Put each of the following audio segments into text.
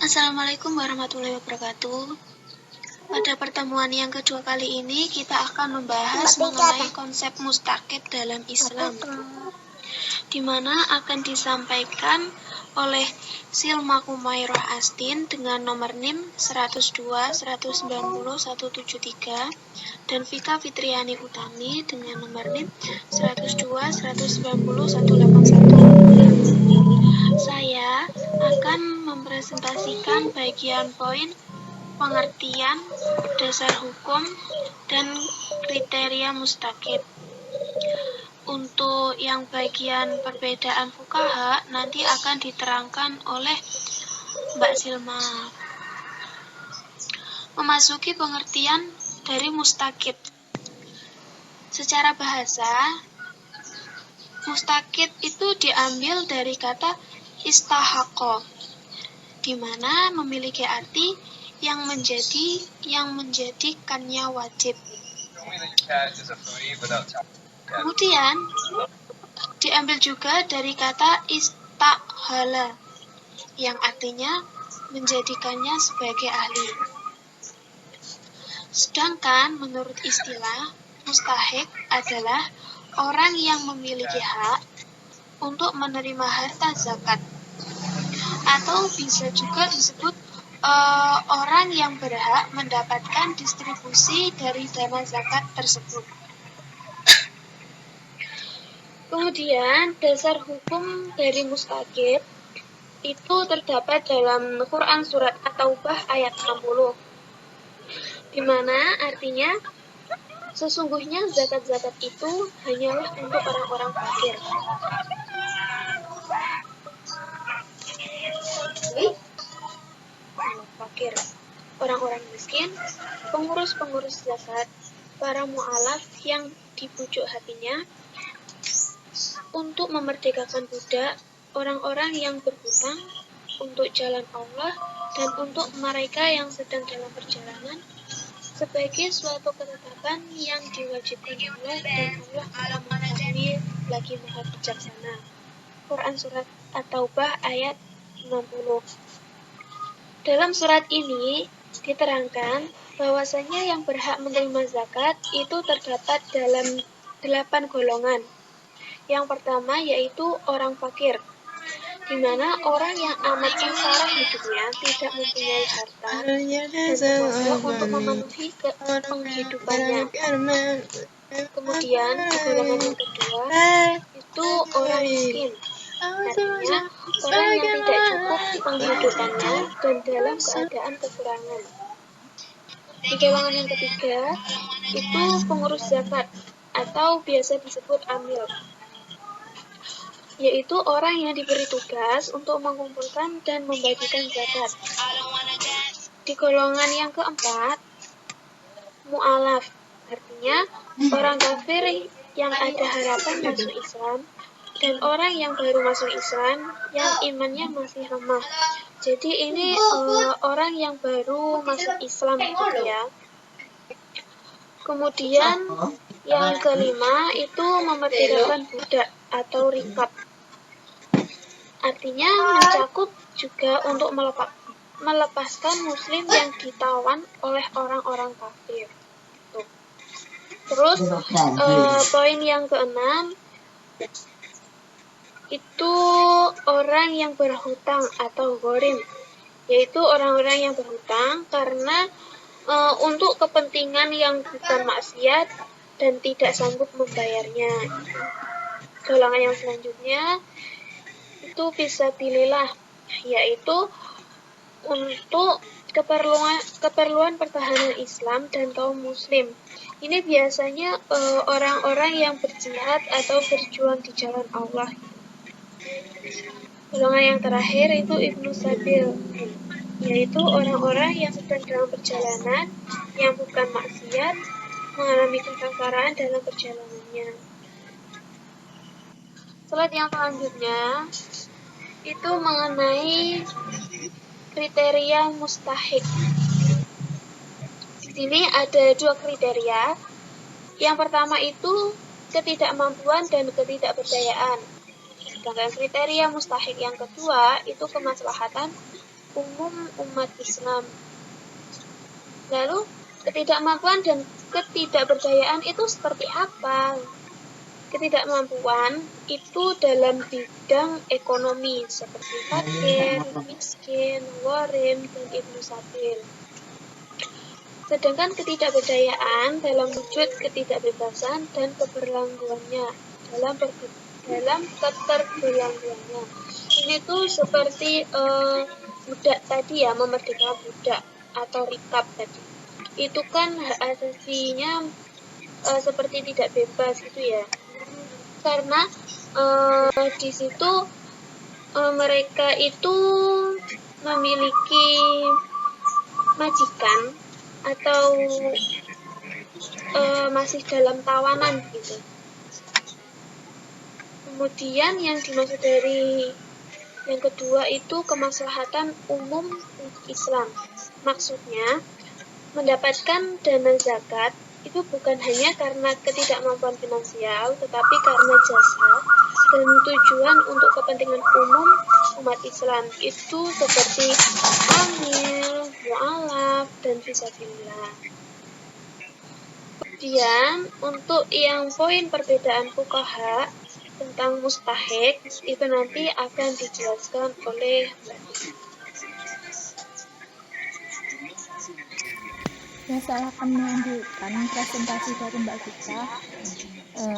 Assalamualaikum warahmatullahi wabarakatuh. Pada pertemuan yang kedua kali ini kita akan membahas mengenai konsep mustaqid dalam Islam, di mana akan disampaikan oleh Silma Kumairah Astin dengan nomor NIM 102 190 173 dan Vika Fitriani Utami dengan nomor NIM 102 190 181. Saya akan mempresentasikan bagian poin pengertian, dasar hukum, dan kriteria mustaqid. Untuk yang bagian perbedaan fuqaha nanti akan diterangkan oleh Mbak Silma. Memasuki pengertian dari mustaqid. Secara bahasa, mustaqid itu diambil dari kata istahaqqa, di mana memiliki arti yang menjadikannya wajib. Kemudian diambil juga dari kata istahala, yang artinya menjadikannya sebagai ahli. Sedangkan menurut istilah, mustahik adalah orang yang memiliki hak untuk menerima harta zakat, atau bisa juga disebut orang yang berhak mendapatkan distribusi dari dana zakat tersebut. Kemudian dasar hukum dari mustaqid itu terdapat dalam Quran surat At-Taubah ayat 60, di mana artinya sesungguhnya zakat-zakat itu hanyalah untuk orang-orang fakir. Orang-orang miskin, pengurus-pengurus zakat, para mu'alaf yang dibujuk hatinya, untuk memerdekakan budak, orang-orang yang berhutang untuk jalan Allah, dan untuk mereka yang sedang dalam perjalanan, sebagai suatu ketetapan yang diwajibkan Allah, dan Allah Maha Mengetahui lagi Maha Bijaksana. Quran surat At-Taubah ayat 60. Dalam surat ini diterangkan bahwasanya yang berhak menerima zakat itu terdapat dalam 8 golongan. Yang pertama yaitu orang fakir, di mana orang yang amat sengsara hidupnya, tidak mempunyai harta dan tenaga untuk memenuhi penghidupannya. Kemudian golongan yang kedua itu orang miskin, artinya orang yang tidak cukup penghidupannya dan dalam keadaan kekurangan. Di golongan yang ketiga itu pengurus zakat atau biasa disebut amil, yaitu orang yang diberi tugas untuk mengumpulkan dan membagikan zakat. Di golongan yang keempat, mu'alaf, artinya orang kafir yang ada harapan masuk Islam, dan orang yang baru masuk Islam yang imannya masih lemah. Jadi ini orang yang baru masuk Islam gitu ya. Kemudian yang kelima itu memerdekakan budak atau rikab, artinya mencakup juga untuk melepaskan muslim yang ditawan oleh orang-orang kafir. Terus poin yang keenam itu orang yang berhutang atau ghorim, yaitu orang-orang yang berhutang karena untuk kepentingan yang bukan maksiat dan tidak sanggup membayarnya. Golongan yang selanjutnya itu fisabilillah, yaitu untuk keperluan pertahanan Islam dan kaum muslim. Ini biasanya orang-orang yang berjihad atau berjuang di jalan Allah. Golongan yang terakhir itu Ibnu Sabil, yaitu orang-orang yang sedang dalam perjalanan yang bukan maksiat, mengalami kesengsaraan dalam perjalanannya. Slide yang selanjutnya itu mengenai kriteria mustahik. Di sini ada 2 kriteria. Yang pertama itu ketidakmampuan dan ketidakberdayaan. Sedangkan kriteria mustahik yang kedua itu kemaslahatan, umum umat Islam. Lalu, ketidakmampuan dan ketidakberdayaan itu seperti apa? Ketidakmampuan itu dalam bidang ekonomi seperti fakir, miskin, gharim, dan ibnu sabil. Sedangkan ketidakberdayaan dalam wujud ketidakbebasan dan keberlanggaannya dalam keterbelanggaannya. Ini tuh seperti budak tadi ya, memerdekakan budak atau rikab tadi. Itu kan hak asasinya seperti tidak bebas gitu ya. Karena di situ mereka itu memiliki majikan atau masih dalam tawanan gitu. Kemudian yang dimaksud dari yang kedua itu kemaslahatan umum untuk Islam. Maksudnya, mendapatkan dana zakat itu bukan hanya karena ketidakmampuan finansial, tetapi karena jasa dan tujuan untuk kepentingan umum umat Islam. Itu seperti hamil, mu'alaf, dan fisabilillah. Kemudian, untuk yang poin perbedaan fuqaha tentang mustahik, itu nanti akan dijelaskan oleh Mbak Tika. Ya, saya akan melanjutkan presentasi dari Mbak Tika.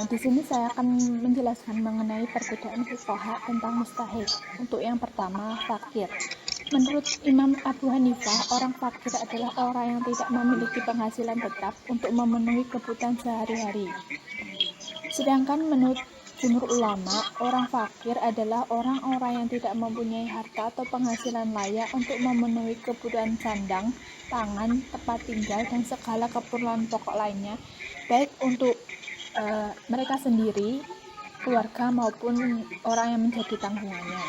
Di sini saya akan menjelaskan mengenai perbedaan fuqaha tentang mustahik. Untuk yang pertama, fakir. Menurut Imam Abu Hanifah, orang fakir adalah orang yang tidak memiliki penghasilan tetap untuk memenuhi kebutuhan sehari-hari. Sedangkan menurut jumhur ulama, orang fakir adalah orang-orang yang tidak mempunyai harta atau penghasilan layak untuk memenuhi kebutuhan sandang, pangan, tempat tinggal, dan segala keperluan pokok lainnya, baik untuk mereka sendiri, keluarga, maupun orang yang menjadi tanggungannya.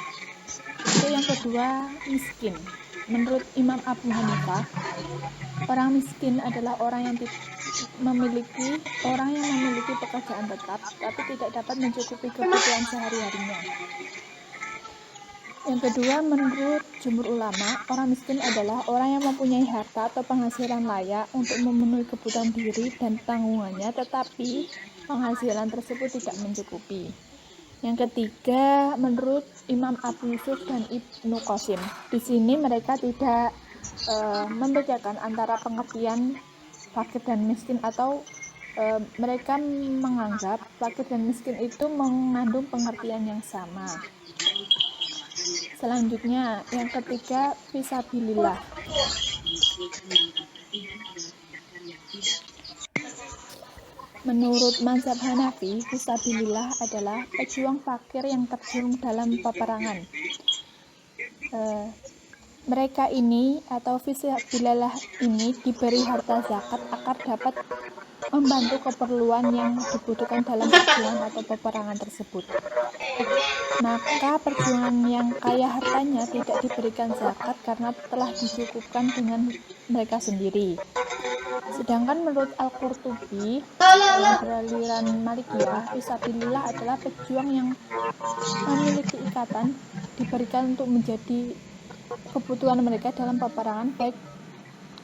Untuk yang kedua, miskin. Menurut Imam Abu Hanifah, orang miskin adalah orang yang memiliki pekerjaan tetap, tapi tidak dapat mencukupi kebutuhan sehari-harinya. Yang kedua, menurut jumhur ulama, orang miskin adalah orang yang mempunyai harta atau penghasilan layak untuk memenuhi kebutuhan diri dan tanggungannya, tetapi penghasilan tersebut tidak mencukupi. Yang ketiga, menurut Imam Abu Yusuf dan Ibnu Qasim, di sini mereka tidak membedakan antara pengertian fakir dan miskin, atau mereka menganggap fakir dan miskin itu mengandung pengertian yang sama. Selanjutnya, yang ketiga, fisabilillah. Menurut mazhab Hanafi, fisabilillah adalah pejuang fakir yang terjun dalam peperangan. Mereka ini atau fisabilillah ini diberi harta zakat agar dapat membantu keperluan yang dibutuhkan dalam perjuangan atau peperangan tersebut. Maka perjuangan yang kaya hartanya tidak diberikan zakat karena telah dicukupkan dengan mereka sendiri. Sedangkan menurut Al-Qurtubi yang beraliran Malikiyah, fisabilillah adalah pejuang yang memiliki ikatan diberikan untuk menjadi kebutuhan mereka dalam peperangan, baik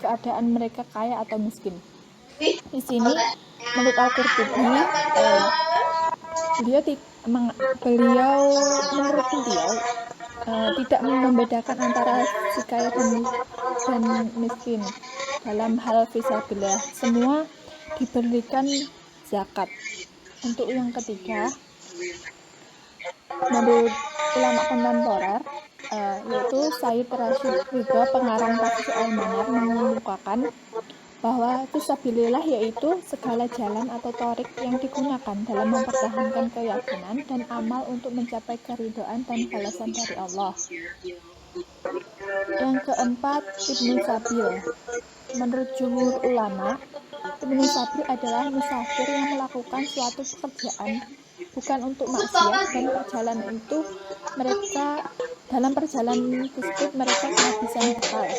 keadaan mereka kaya atau miskin. Di sini menurut Al-Qurtubi, beliau tidak membedakan antara si kaya dan miskin dalam hal fisabilillah. Semua diberikan zakat. Untuk yang ketiga, menurut ulama kontemporer, yaitu Sayyid Rashid Ridho, pengarang Tafsir Al-Manar, mengemukakan bahwa fisabilillah yaitu segala jalan atau tharik yang digunakan dalam mempertahankan keyakinan dan amal untuk mencapai keridhaan dan balasan dari Allah. Yang keempat, ibnu sabil. Menurut jumhur ulama, ibnu sabil adalah musafir yang melakukan suatu pekerjaan bukan untuk maksiat, dan dalam perjalanan tersebut mereka kehabisan bekal.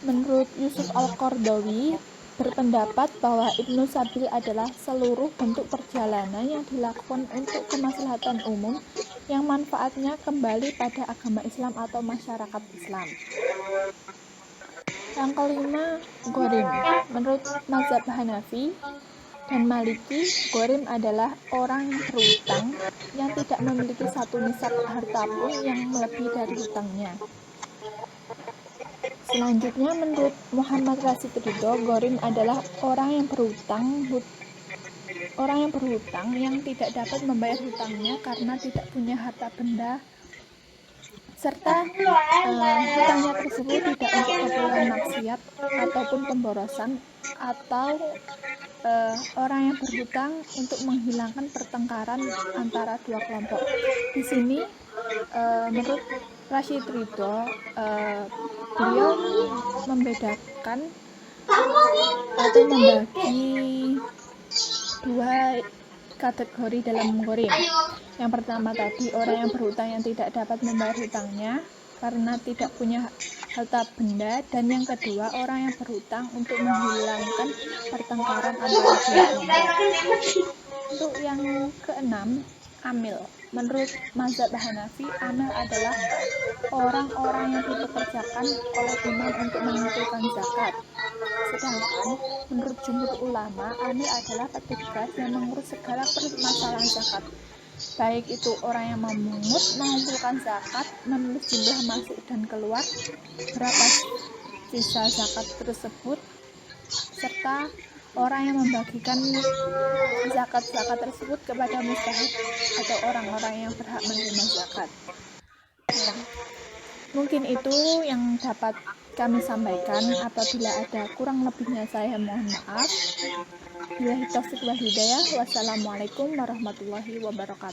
Menurut Yusuf Al-Qardawi berpendapat bahwa ibnu sabil adalah seluruh bentuk perjalanan yang dilakukan untuk kemaslahatan umum yang manfaatnya kembali pada agama Islam atau masyarakat Islam. Yang kelima, ghorim. Menurut mazhab Hanafi dan Maliki, ghorim adalah orang berutang yang tidak memiliki satu nisab harta pun yang melebihi dari hutangnya. Selanjutnya, menurut Muhammad Rashid Ridho, ghorim adalah orang yang berhutang yang tidak dapat membayar hutangnya karena tidak punya harta benda serta hutangnya tersebut tidak untuk keperluan maksiat ataupun pemborosan, atau orang yang berhutang untuk menghilangkan pertengkaran antara dua kelompok. Di sini menurut Rashid Ridho, beliau membedakan atau membagi dua kategori dalam ghorim. Yang pertama tadi, orang yang berhutang yang tidak dapat membayar hutangnya karena tidak punya harta benda, dan yang kedua, orang yang berhutang untuk menghilangkan pertengkaran antara dua kelompok. Untuk yang keenam, amil. Menurut mazhab Hanafi, amil adalah orang-orang yang dipekerjakan oleh imam untuk mengumpulkan zakat. Sedangkan menurut jumhur ulama, amil adalah petugas yang mengurus segala permasalahan zakat, baik itu orang yang memungut, mengumpulkan zakat, menulis jumlah masuk dan keluar, berapa sisa zakat tersebut, serta orang yang membagikan zakat-zakat tersebut kepada mustahik atau orang-orang yang berhak menerima zakat. Mungkin itu yang dapat kami sampaikan. Apabila ada kurang lebihnya saya mohon maaf. Billahi taufiq wal hidayah. Wassalamualaikum warahmatullahi wabarakatuh.